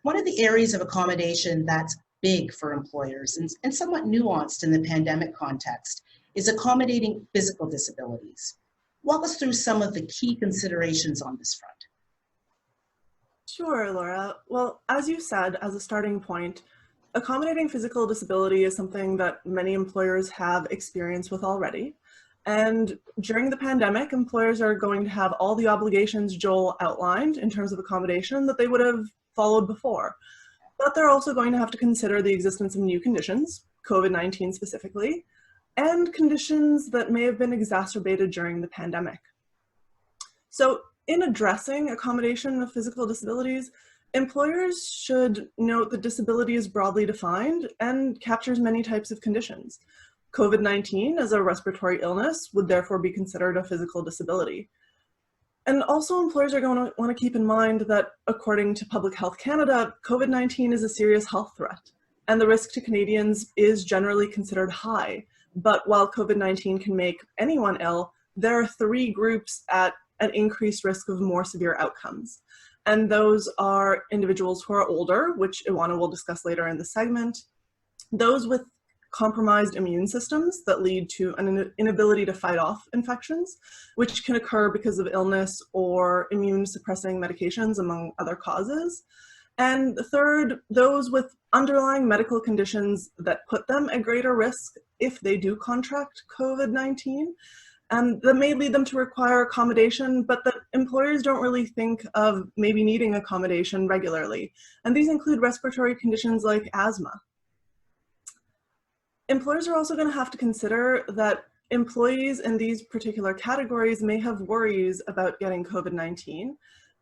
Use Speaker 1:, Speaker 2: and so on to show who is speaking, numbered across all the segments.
Speaker 1: One of the areas of accommodation that's big for employers and somewhat nuanced in the pandemic context is accommodating physical disabilities. Walk us through some of the key considerations on this front.
Speaker 2: Sure, Laura. Well, as you said, as a starting point, accommodating physical disability is something that many employers have experience with already. And during the pandemic, employers are going to have all the obligations Joel outlined in terms of accommodation that they would have followed before. But they're also going to have to consider the existence of new conditions, COVID-19 specifically, and conditions that may have been exacerbated during the pandemic. So in addressing accommodation of physical disabilities, employers should note that disability is broadly defined and captures many types of conditions. COVID-19 as a respiratory illness would therefore be considered a physical disability. And also employers are going to want to keep in mind that according to Public Health Canada, COVID-19 is a serious health threat, and the risk to Canadians is generally considered high. But while COVID-19 can make anyone ill, there are three groups at an increased risk of more severe outcomes. And those are individuals who are older, which Iwana will discuss later in the segment, those with compromised immune systems that lead to an inability to fight off infections, which can occur because of illness or immune suppressing medications, among other causes. And third, those with underlying medical conditions that put them at greater risk if they do contract COVID-19. And that may lead them to require accommodation, but that employers don't really think of maybe needing accommodation regularly. And these include respiratory conditions like asthma. Employers are also going to have to consider that employees in these particular categories may have worries about getting COVID-19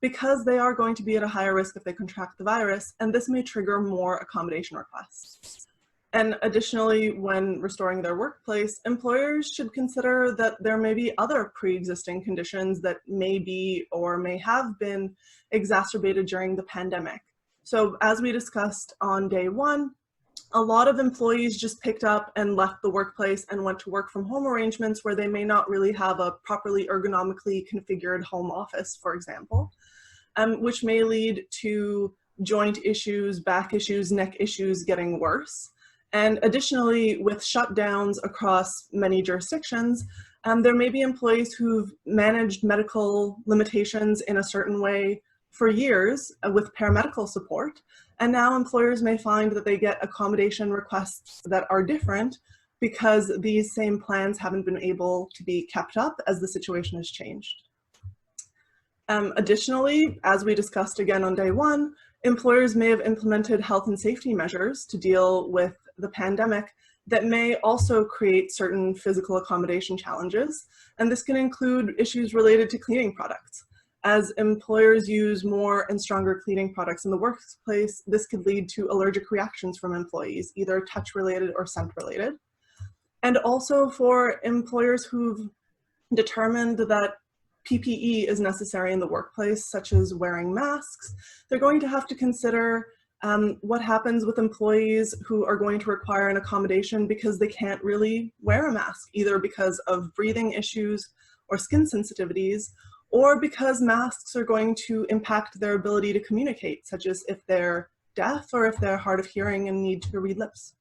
Speaker 2: because they are going to be at a higher risk if they contract the virus, and this may trigger more accommodation requests. And additionally, when restoring their workplace, employers should consider that there may be other pre-existing conditions that may be or may have been exacerbated during the pandemic. So as we discussed on day one, a lot of employees just picked up and left the workplace and went to work from home arrangements where they may not really have a properly ergonomically configured home office, for example, which may lead to joint issues, back issues, neck issues getting worse. And additionally, with shutdowns across many jurisdictions, there may be employees who've managed medical limitations in a certain way for years with paramedical support. And now employers may find that they get accommodation requests that are different because these same plans haven't been able to be kept up as the situation has changed. Additionally, as we discussed again on day one, employers may have implemented health and safety measures to deal with the pandemic that may also create certain physical accommodation challenges. And this can include issues related to cleaning products. As employers use more and stronger cleaning products in the workplace, this could lead to allergic reactions from employees, either touch-related or scent-related. And also for employers who've determined that PPE is necessary in the workplace, such as wearing masks, they're going to have to consider what happens with employees who are going to require an accommodation because they can't really wear a mask, either because of breathing issues or skin sensitivities, or because masks are going to impact their ability to communicate, such as if they're deaf or if they're hard of hearing and need to read lips.